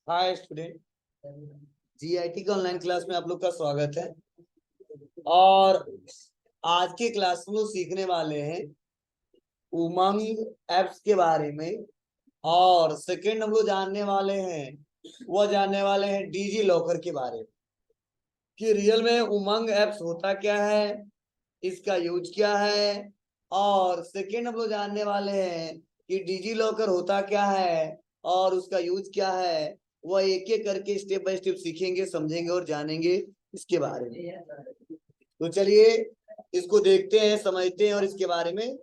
Hi student, GIT के online class में आप लोग का स्वागत है। और आज के क्लास में लोग सीखने वाले हैं उमंग एप्स के बारे में। और सेकंड हम लोग जानने वाले हैं डीजी लॉकर के बारे में कि रियल में उमंग एप्स होता क्या है, इसका यूज क्या है। और सेकंड हम लोग जानने वाले हैं कि डिजी लॉकर होता क्या है और उसका यूज क्या है। वह एक एक करके स्टेप बाय स्टेप सीखेंगे, समझेंगे और जानेंगे इसके बारे में। तो चलिए इसको देखते हैं, समझते हैं और इसके बारे में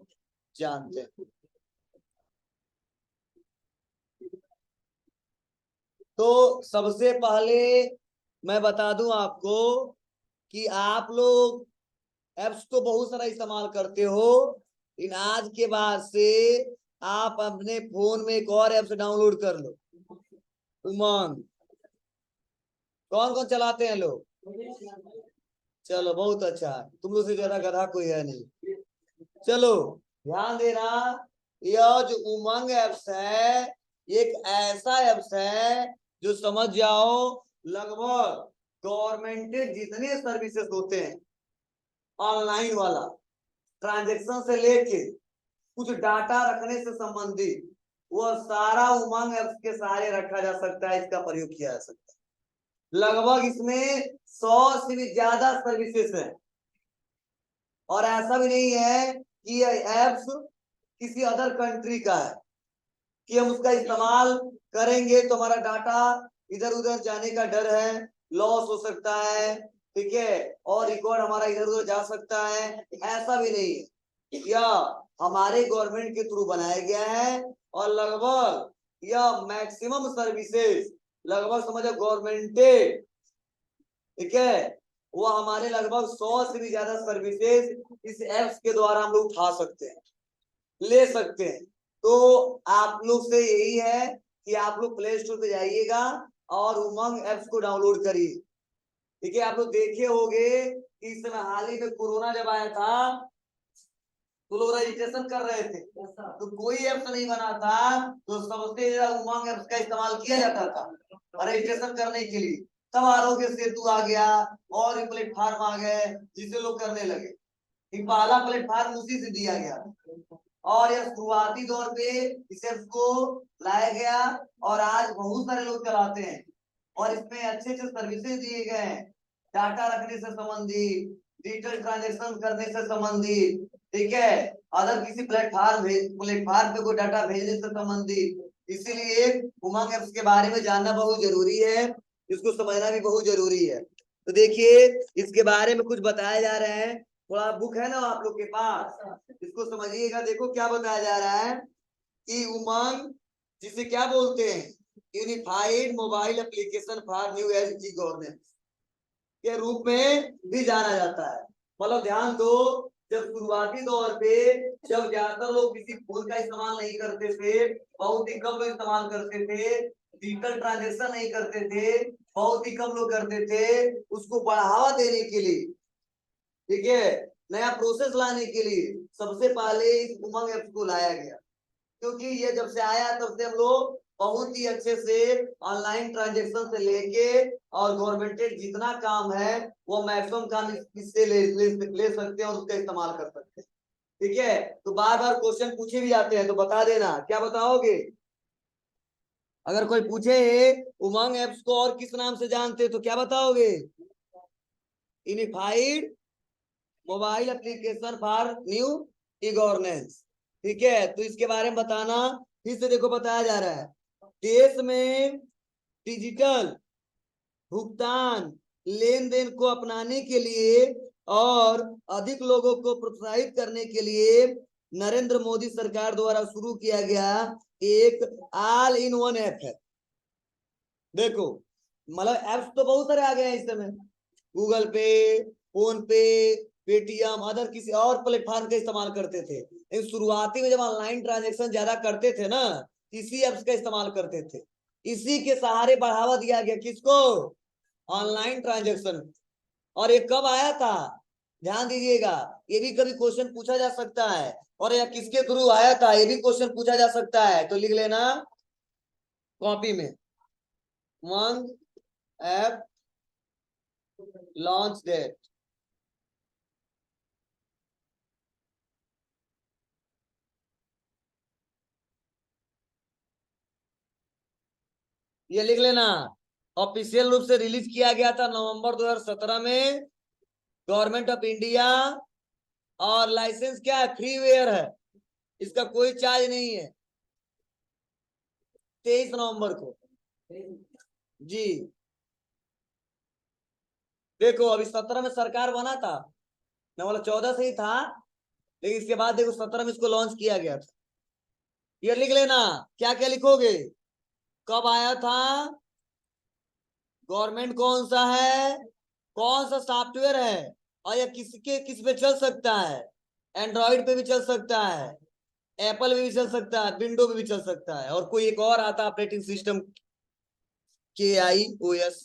जानते हैं। तो सबसे पहले मैं बता दूं आपको कि आप लोग एप्स तो बहुत सारा इस्तेमाल करते हो, इन आज के बाद से आप अपने फोन में एक और एप्स डाउनलोड कर लो, उमंग। कौन कौन चलाते हैं लोग? चलो बहुत अच्छा, तुम लोग से ज्यादा गधा कोई है नहीं। चलो ध्यान देना, यह जो उमंग एप्स है एक ऐसा एप्स है जो समझ जाओ लगभग गवर्नमेंट जितने सर्विसेज होते हैं ऑनलाइन वाला, ट्रांजेक्शन से लेके कुछ डाटा रखने से संबंधित, वह सारा उमंग एप्स के सहारे रखा जा सकता है, इसका प्रयोग किया जा सकता है। लगभग इसमें 100 से भी ज्यादा सर्विसेज हैं। और ऐसा भी नहीं है कि यह एप्स किसी अदर कंट्री का है कि हम उसका इस्तेमाल करेंगे तो हमारा डाटा इधर उधर जाने का डर है, लॉस हो सकता है, ठीक है, और रिकॉर्ड हमारा इधर उधर जा सकता है। ऐसा भी नहीं है, यह हमारे गवर्नमेंट के थ्रू बनाया गया है। और लगभग यह मैक्सिमम सर्विसेज, लगभग समझो गवर्नमेंट, ठीक है, वो हमारे लगभग 100 से भी ज्यादा सर्विसेज इस एप्स के द्वारा हम लोग उठा सकते हैं, ले सकते हैं। तो आप लोग से यही है कि आप लोग प्ले स्टोर पे जाइएगा और उमंग एप्स को डाउनलोड करिए, ठीक है। आप लोग देखे होंगे कि इस समय हाल ही में कोरोना जब आया था तो लोग रजिस्ट्रेशन कर रहे थे, तो कोई एप्स नहीं बना था, तो सबसे ज्यादा उमंग एप्स का इस्तेमाल किया जाता था रजिस्ट्रेशन करने के लिए। तब आरोग्य सेतु आ गया और प्लेटफॉर्म आ गए जिसे लोग करने लगे। पहला प्लेटफॉर्म उसी से दिया गया और यह शुरुआती दौर पे इस एप्स को लाया गया और आज बहुत सारे लोग चलाते हैं। और इसमें अच्छे अच्छे सर्विसेज दिए गए हैं, डाटा रखने से संबंधित, डिजिटल ट्रांजेक्शन करने से संबंधित, ठीक है, अदर किसी प्लेटफॉर्म पे कोई डाटा भेजने से संबंधित। इसीलिए उमंग एप्स के बारे में जानना बहुत जरूरी है, इसको समझना भी बहुत जरूरी है। तो देखिए इसके बारे में कुछ बताया जा रहा है, थोड़ा बुक है ना आप लोग के पास, इसको समझिएगा। देखो क्या बताया जा रहा है कि उमंग जिसे क्या बोलते हैं, unified mobile application for new age governance के रूप में भी जाना जाता है। मतलब ध्यान दो, जब शुरुआती दौर पे जब ज्यादातर लोग किसी फोन का इस्तेमाल नहीं करते थे, बहुत ही कम लोग इस्तेमाल करते थे, डिजिटल ट्रांजेक्शन नहीं करते थे, बहुत ही कम लोग करते थे, उसको बढ़ावा देने के लिए, ठीक है, नया प्रोसेस लाने के लिए सबसे पहले इस उमंग ऐप को लाया गया। क्योंकि ये जब से आया तब से हम लोग बहुत ही अच्छे से ऑनलाइन ट्रांजेक्शन से लेके और गवर्नमेंट जितना काम है वो मैक्सिमम काम इससे ले सकते हैं और उसका इस्तेमाल कर सकते हैं, ठीक है। तो बार बार क्वेश्चन पूछे भी जाते हैं, तो बता देना, क्या बताओगे? अगर कोई पूछे उमंग एप्स को और किस नाम से जानते तो क्या बताओगे? Unified mobile application for new e governance, ठीक है। तो इसके बारे में बताना, फिर से देखो बताया जा रहा है, देश में डिजिटल भुगतान लेन देन को अपनाने के लिए और अधिक लोगों को प्रोत्साहित करने के लिए नरेंद्र मोदी सरकार द्वारा शुरू किया गया एक ऑल इन वन ऐप है। देखो मतलब एप्स तो बहुत सारे आ गए हैं इस समय, गूगल पे, फोन पे, पेटीएम, अदर किसी और प्लेटफॉर्म का इस्तेमाल करते थे। लेकिन शुरुआती में जब ऑनलाइन ट्रांजेक्शन ज्यादा करते थे ना, इसी एप्स का इस्तेमाल करते थे। इसी के सहारे बढ़ावा दिया गया, किसको? Online transaction. और ये कब आया था, ध्यान दीजिएगा, ये भी कभी क्वेश्चन पूछा जा सकता है। और यह किसके थ्रू आया था, ये भी क्वेश्चन पूछा जा सकता है, तो लिख लेना कॉपी में। उमंग ऐप लॉन्च डेट। ये लिख लेना, ऑफिशियल रूप से रिलीज किया गया था नवंबर 2017 में, गवर्नमेंट ऑफ इंडिया, और लाइसेंस क्या है, फ्रीवेयर है, इसका कोई चार्ज नहीं है। 23 नवंबर को जी। देखो अभी 17 में सरकार बना था, मैं बोला 14 से ही था, लेकिन इसके बाद देखो 17 में इसको लॉन्च किया गया था। ये लिख लेना, क्या क्या लिखोगे, कब आया था, गवर्नमेंट कौन सा है, कौन सा सॉफ्टवेयर है, और यह किस पे चल सकता है, एंड्रॉइड पे भी चल सकता है, एप्पल पे भी चल सकता है, विंडो पे भी चल सकता है, और कोई एक और आता operating system, KIOS।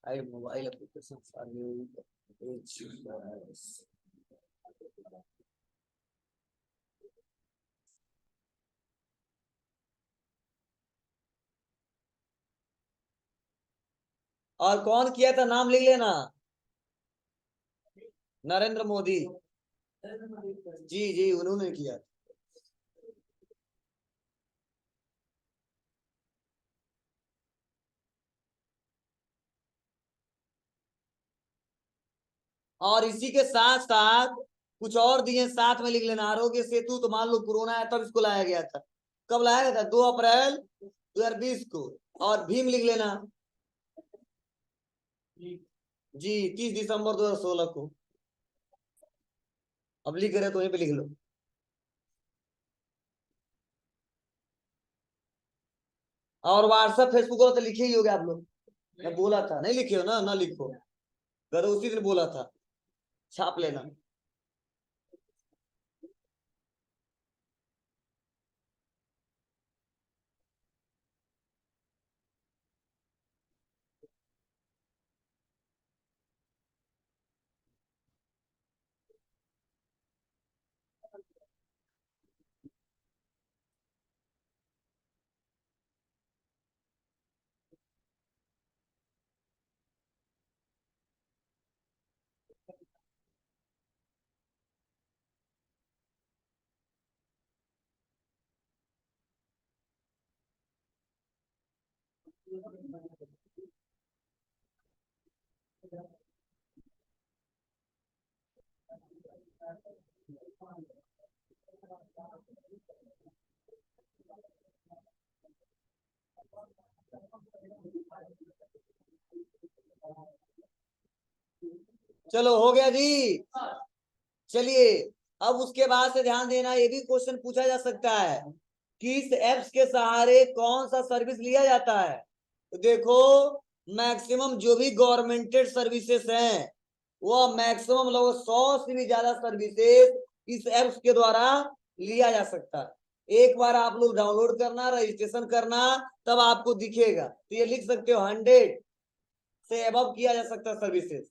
Mobile application. और कौन किया था, नाम लिख लेना, नरेंद्र मोदी जी जी, उन्होंने किया। और इसी के साथ साथ कुछ और दिए साथ में लिख लेना, आरोग्य सेतु तो मान लो कोरोना आया तब इसको लाया गया था, कब लाया गया था, 2 अप्रैल 2020 को। और भीम लिख लेना जी, 30 दिसंबर 2016 को। अब लिख रहे तो वहीं पे लिख लो। और व्हाट्सएप फेसबुक वाला तो लिखे ही होगे आप लोग, मैं बोला था, नहीं लिखे हो ना, ना लिखो, मैं तो उसी दिन बोला था, छाप लेना। चलो हो गया जी। चलिए, अब उसके बाद से ध्यान देना, ये भी क्वेश्चन पूछा जा सकता है, किस एप्स के सहारे कौन सा सर्विस लिया जाता है। तो देखो, मैक्सिमम जो भी गवर्नमेंटेड सर्विसेज हैं, वो मैक्सिमम लोग 100 से भी ज्यादा सर्विसेज इस एप्स के द्वारा लिया जा सकता है। एक बार आप लोग डाउनलोड करना, रजिस्ट्रेशन करना, तब आपको दिखेगा, तो ये लिख सकते हो 100 से अबव किया जा सकता है सर्विसेज।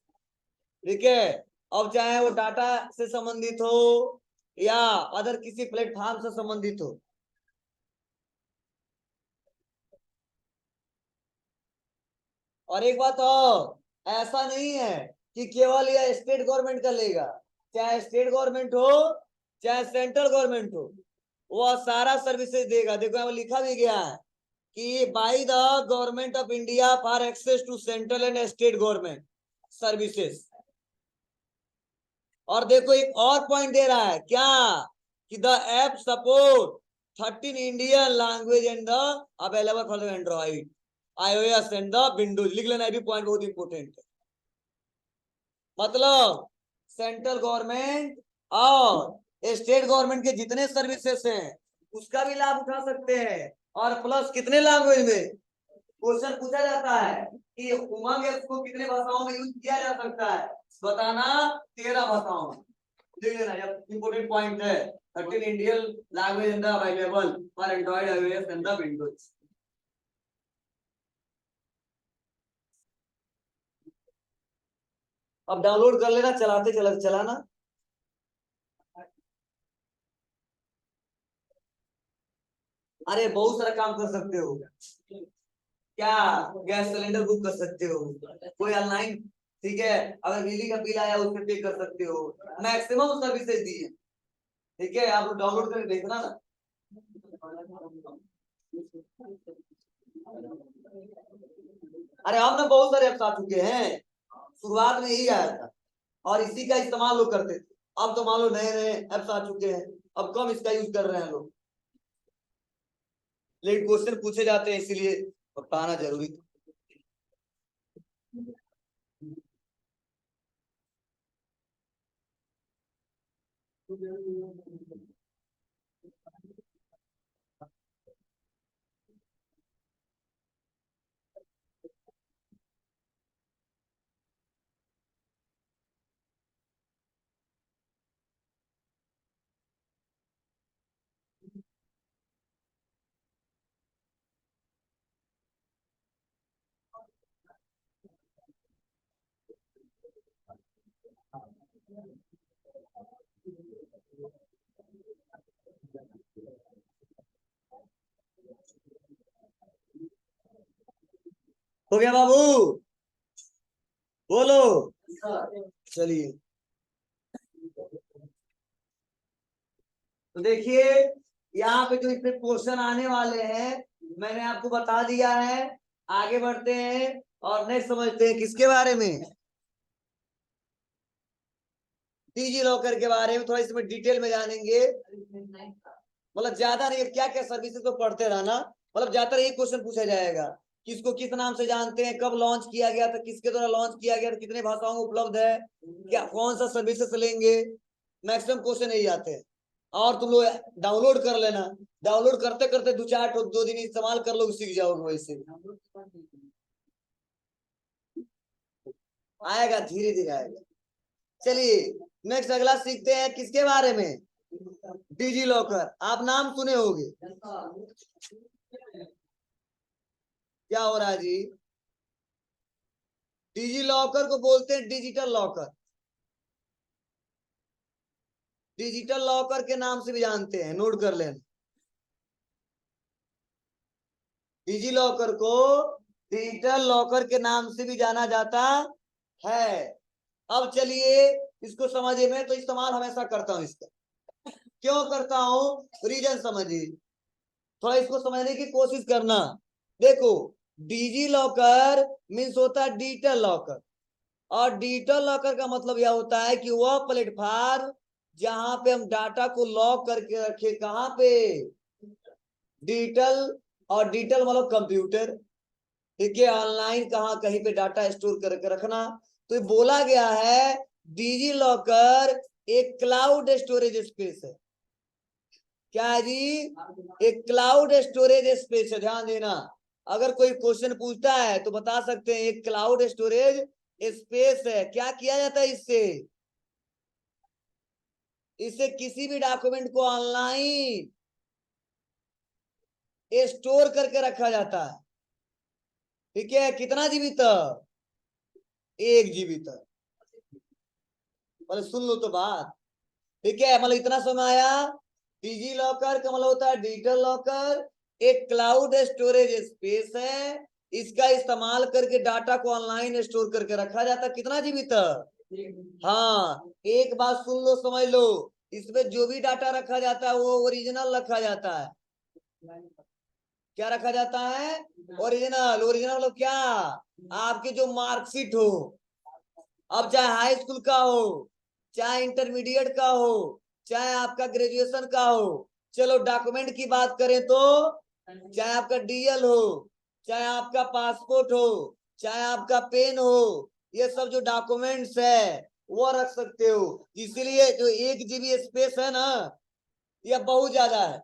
ठीक है, अब चाहे वो डाटा से संबंधित हो या अदर किसी प्लेटफॉर्म से संबंधित हो। और एक बात और, ऐसा नहीं है कि केवल यह स्टेट गवर्नमेंट का लेगा, चाहे स्टेट गवर्नमेंट हो चाहे सेंट्रल गवर्नमेंट हो, वह सारा सर्विसेज देगा। देखो यहाँ लिखा भी गया है कि by the government of India for access to central and state government services. और देखो एक और पॉइंट दे रहा है क्या, कि the app support 13 Indian language and the available for the Android, iOS and the Windows. लिख लेना, ये भी पॉइंट बहुत इंपोर्टेंट है। मतलब सेंट्रल गवर्नमेंट और स्टेट गवर्नमेंट के जितने सर्विसेज हैं उसका भी लाभ उठा सकते हैं, और प्लस कितने लैंग्वेज में। क्वेश्चन पूछा जाता है कि उमंग ऐप को कितने भाषाओं में यूज किया जा सकता है, बताना, 13 भाषाओं में। देख लेना, इंपोर्टेंट पॉइंट है, 13 Indian language in the available for Android, iOS and the Windows. अब डाउनलोड कर लेना, चलाते चलाते चलाना। अरे बहुत सारा काम कर सकते हो। क्या? गैस सिलेंडर बुक कर सकते हो, कोई ऑनलाइन, ठीक है, अगर बिजली का बिल आया उसमें पे कर सकते हो। मैक्सिमम सर्विसेज दी है, ठीक है, आप डाउनलोड करके देखना ना। अरे हम ना बहुत सारे ऐप्स आ चुके हैं, शुरुआत में यही आया था और इसी का इस्तेमाल लोग करते थे। अब तो मान लो नए नए ऐप्स आ चुके हैं, अब कम इसका यूज कर रहे हैं लोग, लेकिन क्वेश्चन पूछे जाते हैं इसीलिए बताना जरूरी था। हो गया बाबू, बोलो। चलिए, तो देखिए यहाँ पे जो इसमें क्वेश्चन आने वाले हैं मैंने आपको बता दिया है। आगे बढ़ते हैं और नेक्स्ट समझते हैं किसके बारे में, डिजी लॉकर के बारे में। थोड़ा इसमें डिटेल में जानेंगे, मतलब ज्यादा नहीं, क्या क्या सर्विसेज तो पढ़ते रहना, मतलब ज्यादातर यही क्वेश्चन पूछा जाएगा, किसको किस नाम से जानते हैं, कब लॉन्च किया गया था, किसके द्वारा लॉन्च किया गया था, कितने भाषाओं में उपलब्ध है, क्या कौन सा सर्विसेज लेंगे, मैक्सिमम क्वेश्चन यही आते हैं। और तुम लोग डाउनलोड कर लेना, डाउनलोड करते करते दो चार दो दिन इस्तेमाल कर लोग सीख जाओगे वैसे, आएगा धीरे धीरे आएगा। चलिए नेक्स्ट अगला सीखते हैं किसके बारे में, डिजी लॉकर। आप नाम सुने होंगे, क्या हो रहा है जी, डिजी लॉकर को बोलते हैं डिजिटल लॉकर, डिजिटल लॉकर के नाम से भी जानते हैं, नोट कर लेना। डिजी लॉकर को डिजिटल लॉकर के नाम से भी जाना जाता है। अब चलिए इसको समझिए, मैं तो इस्तेमाल हमेशा करता हूं इसका, क्यों करता हूं, रीजन समझिए, थोड़ा इसको समझने की कोशिश करना। देखो, डिजी लॉकर मीन्स होता है डिजिटल लॉकर, और डिजिटल लॉकर का मतलब यह होता है कि वह प्लेटफॉर्म जहां पे हम डाटा को लॉक करके रखे, कहां पे, डिजिटल, और डिजिटल मतलब कंप्यूटर, ठीक है, ऑनलाइन कहाँ कहीं पे डाटा स्टोर करके रखना। तो ये बोला गया है डिजी लॉकर एक क्लाउड स्टोरेज स्पेस है। क्या है जी, एक क्लाउड स्टोरेज स्पेस है, ध्यान देना। अगर कोई क्वेश्चन पूछता है तो बता सकते हैं एक क्लाउड स्टोरेज स्पेस है। क्या किया जाता है इससे, इससे किसी भी डॉक्यूमेंट को ऑनलाइन स्टोर करके रखा जाता है, ठीक है, कितना जीबी तक, 1 जीबी तक, मतलब सुन लो तो बात, ठीक है, मतलब इतना समय आया। डिजी लॉकर का मतलब होता है डिजिटल लॉकर, एक क्लाउड स्टोरेज स्पेस है, इसका इस्तेमाल करके डाटा को ऑनलाइन स्टोर करके रखा जाता है, कितना जीबी तक। हाँ, एक बात सुन लो समझ लो, इसमें जो भी डाटा रखा जाता है वो ओरिजिनल रखा जाता है। क्या रखा जाता है, ओरिजिनल। ओरिजिनल मतलब क्या, आपकी जो मार्कशीट हो, अब चाहे हाई स्कूल का हो, चाहे इंटरमीडिएट का हो, चाहे आपका ग्रेजुएशन का हो, चलो डॉक्यूमेंट की बात करें तो चाहे आपका डीएल हो, चाहे आपका पासपोर्ट हो, चाहे आपका पेन हो, ये सब जो डॉक्यूमेंट्स है वो रख सकते हो। इसीलिए जो 1 जीबी स्पेस है ना, यह बहुत ज्यादा है,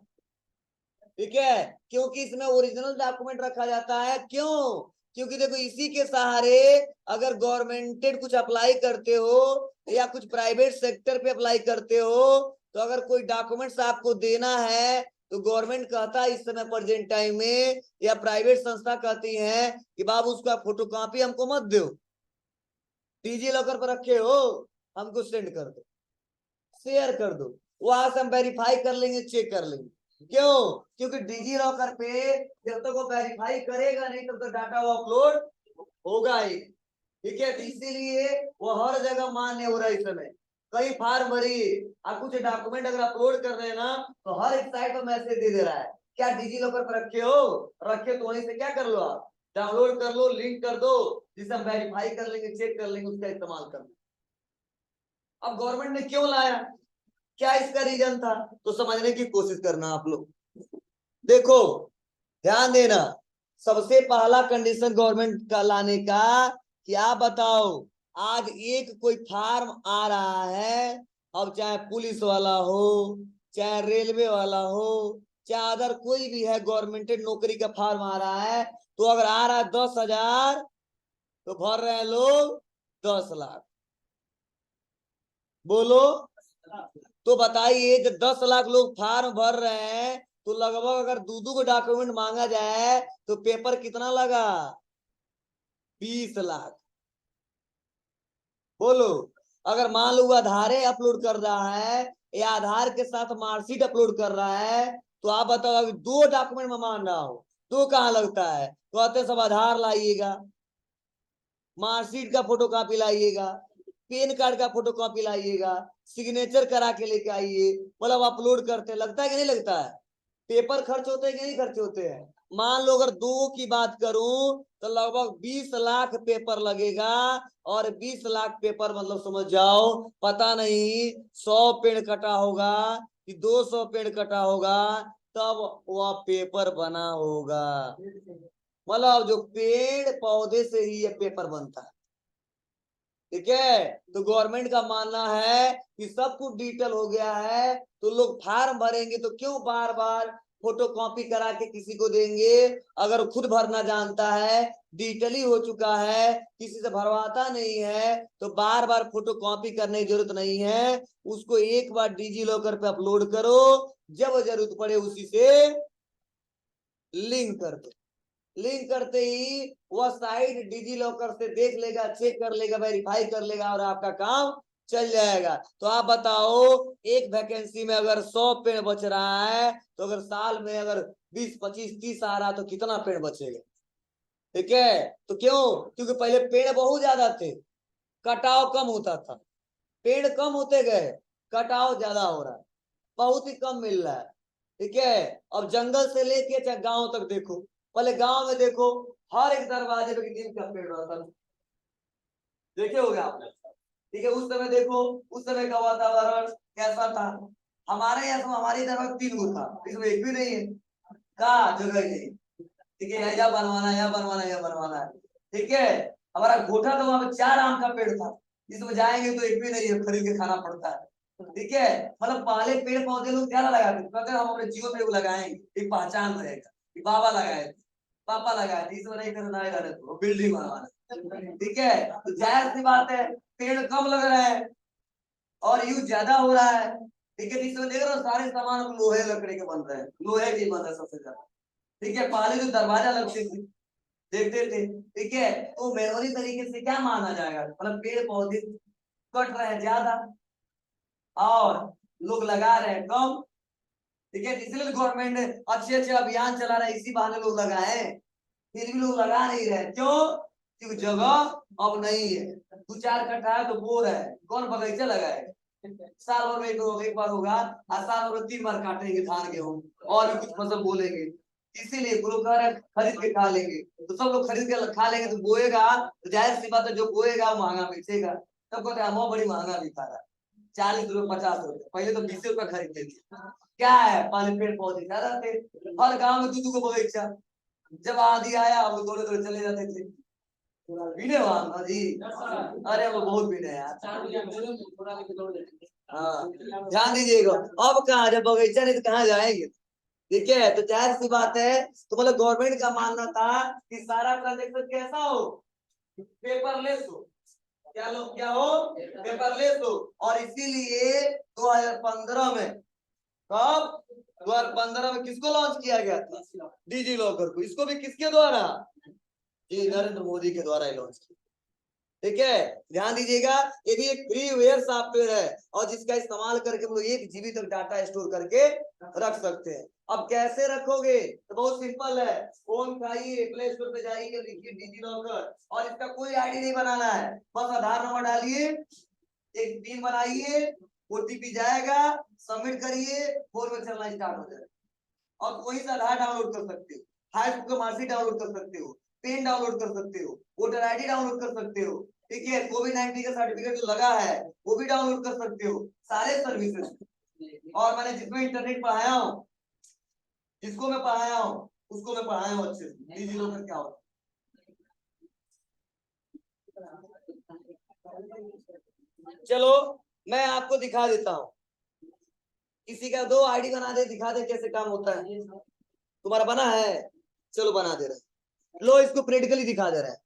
ठीक है, क्योंकि इसमें ओरिजिनल डॉक्यूमेंट रखा जाता है। क्यों, क्योंकि देखो इसी के सहारे अगर गवर्नमेंटेड कुछ अप्लाई करते हो या कुछ प्राइवेट सेक्टर पे अप्लाई करते हो, तो अगर कोई डॉक्यूमेंट्स आपको देना है तो गवर्नमेंट कहता है इस समय प्रेजेंट टाइम में, या प्राइवेट संस्था कहती है कि बाबू उसका फोटोकॉपी हमको मत दो, डिजी लॉकर पर रखे हो, हमको सेंड कर दो, शेयर कर दो, वहां से हम वेरीफाई कर लेंगे, चेक कर लेंगे। क्यों? क्योंकि डिजी लॉकर पे जब तक वो वेरीफाई करेगा नहीं तब तक डाटा वो अपलोड होगा ही। ठीक है, तो इसीलिए वो हर जगह मान्य हो रहा है इस समय। कई फार्म भरी आप कुछ डॉक्यूमेंट अगर अपलोड कर रहे हैं ना तो हर एक साइट पर मैसेज दे रहा है। क्या डिजी लॉकर पर रखे हो? रखे तो वहीं से क्या कर लो, आप डाउनलोड कर लो, लिंक कर दो, जिसे हम वेरीफाई कर लेंगे, चेक कर लेंगे, उसका इस्तेमाल कर लेंगे। अब गवर्नमेंट ने क्यों लाया, क्या इसका रीजन था, तो समझने की कोशिश करना आप लोग। देखो ध्यान देना, सबसे पहला कंडीशन गवर्नमेंट का लाने का, क्या बताओ, आज एक कोई फार्म आ रहा है, अब चाहे पुलिस वाला हो, चाहे रेलवे वाला हो, चाहे अदर कोई भी है गवर्नमेंटेड नौकरी का फार्म आ रहा है, तो अगर आ रहा है 10,000 तो भर रहे हैं लोग 10 लाख। बोलो, तो बताइए जब 10 लाख लोग फार्म भर रहे हैं तो लगभग अगर दो को डॉक्यूमेंट मांगा जाए तो पेपर कितना लगा, 20 लाख। बोलो, अगर मान लो आधार अपलोड कर रहा है या आधार के साथ मार्कशीट अपलोड कर रहा है, तो आप बताओ अभी 2 डॉक्यूमेंट में मान रहा हो तो कहाँ लगता है, तो आते सब आधार लाइएगा, मार्कशीट का फोटो कॉपी लाइएगा, पेन कार्ड का फोटो कॉपी लाइएगा, सिग्नेचर करा के लेके आइए, मतलब अपलोड करते लगता है कि नहीं लगता है, पेपर खर्च होते हैं कि नहीं खर्च होते हैं। मान लो अगर 2 की बात करूं तो लगभग 20 लाख पेपर लगेगा, और 20 लाख पेपर मतलब समझ जाओ, पता नहीं 100 पेड़ कटा होगा कि 200 पेड़ कटा होगा, तब वह पेपर बना होगा। मतलब जो पेड़ पौधे से ही ये पेपर बनता है। ठीक है, तो गवर्नमेंट का मानना है कि सब कुछ डिजिटल हो गया है, तो लोग फार्म भरेंगे तो क्यों बार बार फोटो कॉपी करा के किसी को देंगे, अगर खुद भरना जानता है, डिजिटली हो चुका है, किसी से भरवाता नहीं है, तो बार बार फोटो कॉपी करने की जरूरत नहीं है, उसको एक बार डिजी लॉकर पे अपलोड करो, जब जरूरत पड़े उसी से लिंक कर दो। लिंक करते ही वह साइट डिजी लॉकर से देख लेगा, चेक कर लेगा, वेरीफाई कर लेगा और आपका काम चल जाएगा। तो आप बताओ, एक वैकेंसी में अगर 100 पेड़ बच रहा है तो अगर साल में अगर 20 25 30 आ रहा तो कितना पेड़ बचेगा। ठीक है, तो क्यों, क्योंकि पहले पेड़ बहुत ज्यादा थे, कटाव कम होता था, पेड़ कम होते गए, कटाव ज्यादा हो रहा है, बहुत ही कम मिल रहा है। ठीक है, अब जंगल से लेके चाहे गांव तक देखो, पहले गांव में देखो हर एक दरवाजे पे नीम का पेड़ रहता था, देखे होगे आपने। ठीक है, उस समय देखो, उस समय का वातावरण कैसा था, हमारे यहाँ तो हमारी तरफ 3 था, इसमें एक भी नहीं है, कहा जगह ही नहीं। ठीक है, यह बनवाना, यह बनवाना, यह बनवाना है। ठीक है, हमारा गोठा तो वहां पे 4 आम का पेड़ था, इसमें जाएंगे तो एक भी नहीं है, खरीद के खाना पड़ता है। ठीक है, मतलब पहले पेड़ पौधे लोग ज्यादा लगाते थे, अगर हम अपने जीवन में वो लगाएंगे एक पहचान रहेगा कि बाबा लगाए थे, पापा लगाए थे, इसमें नहीं करना है, तो बिल्डिंग बनवाना। ठीक है, तो जाहिर सी बात है पेड़ कम लग रहा है और यूज ज्यादा हो रहा है। ठीक है, इसमें देख रहे हो सारे सामान लोहे लकड़ी के बन रहे हैं, लोहे के बन रहे हैं सबसे ज्यादा। ठीक है, पहले जो दरवाजा लगते थे देखते थे। ठीक है, तो मेमोरी तरीके से क्या माना जाएगा, मतलब पेड़ पौधे कट रहे हैं ज्यादा और लोग लगा रहे हैं कम। ठीक है, इसलिए गवर्नमेंट ने अच्छे अच्छे अभियान चला रहा है, इसी बहाने लोग लगाए, फिर भी लोग लगा नहीं रहे, क्यों, क्योंकि जगह अब नहीं है, 2 4 कट्ठा है तो बोर है, कौन बगीचा लगाए, साल भर में एक बार होगा, और साल भर में 3 बार काटेंगे धान गेहूं और भी कुछ फसल बोलेंगे, इसीलिए लोग कह रहे हैं खरीद के खा लेंगे, तो सब लोग खरीद के खा लेंगे तो बोएगा, तो जाहिर सी बात है जो बोएगा वो महंगा बेचेगा, तब कहते हैं हम बड़ी महंगा बिका रहा है, 40 रुपए 50 रुपए, पहले तो 20 रुपए खरीदते थे। क्या है, पहले पेड़ पौधे ज्यादा थे, हर गांव में 2 को बगीचा, जब आंधी आया वो थोड़े थोड़े चले जाते थे, पीने वहां जी, अरे वो बहुत पीने यार। हाँ, ध्यान दीजिएगा, अब कहाँ, जब बगीचा नहीं तो कहाँ जाएंगे। ठीक है, तो जाहिर सी बात है, तो मतलब गवर्नमेंट का मानना था कि सारा ट्रांजेक्शन कैसा हो, पेपरलेस हो, क्या हो, पेपरलेस हो, और इसीलिए 2015 में, कब, 2015 में किसको लॉन्च किया गया था, डिजी लॉकर को, इसको भी किसके द्वारा, जी नरेंद्र मोदी के द्वारा लॉन्च किया। ठीक है, ध्यान दीजिएगा, ये भी एक फ्रीवेयर सॉफ्टवेयर है और जिसका इस्तेमाल करके हम लोग 1 GB तक डाटा स्टोर करके रख सकते हैं। अब कैसे रखोगे, तो बहुत सिंपल है, फोन उठाइए, प्ले स्टोर पे जाइए, लिखिए डिजिलॉकर और इसका कोई आईडी नहीं बनाना है, बस आधार नंबर डालिए, एक पिन बनाइए, ओटीपी जाएगा, सबमिट करिए, फोन में चलना स्टार्ट हो जाएगा। और वहीं से आधार डाउनलोड कर सकते हो, हाई स्कूल का मार्कशीट डाउनलोड कर सकते हो, पेन डाउनलोड कर सकते हो, वोटर आईडी डाउनलोड कर सकते हो, ठीक है, कोविड-19 का सर्टिफिकेट जो लगा है वो भी डाउनलोड कर सकते हो, सारे सर्विसेज। और मैंने जिसमें इंटरनेट पढ़ाया हूँ, जिसको मैं पढ़ाया हूँ उसको मैं पढ़ाया हूँ अच्छे से, डिजिलॉकर क्या होता है। चलो मैं आपको दिखा देता हूँ, किसी का 2 आईडी बना दे, दिखा दे कैसे काम होता है। तुम्हारा बना है, चलो बना दे रहे, लो इसको प्रैक्टिकली दिखा दे रहा है।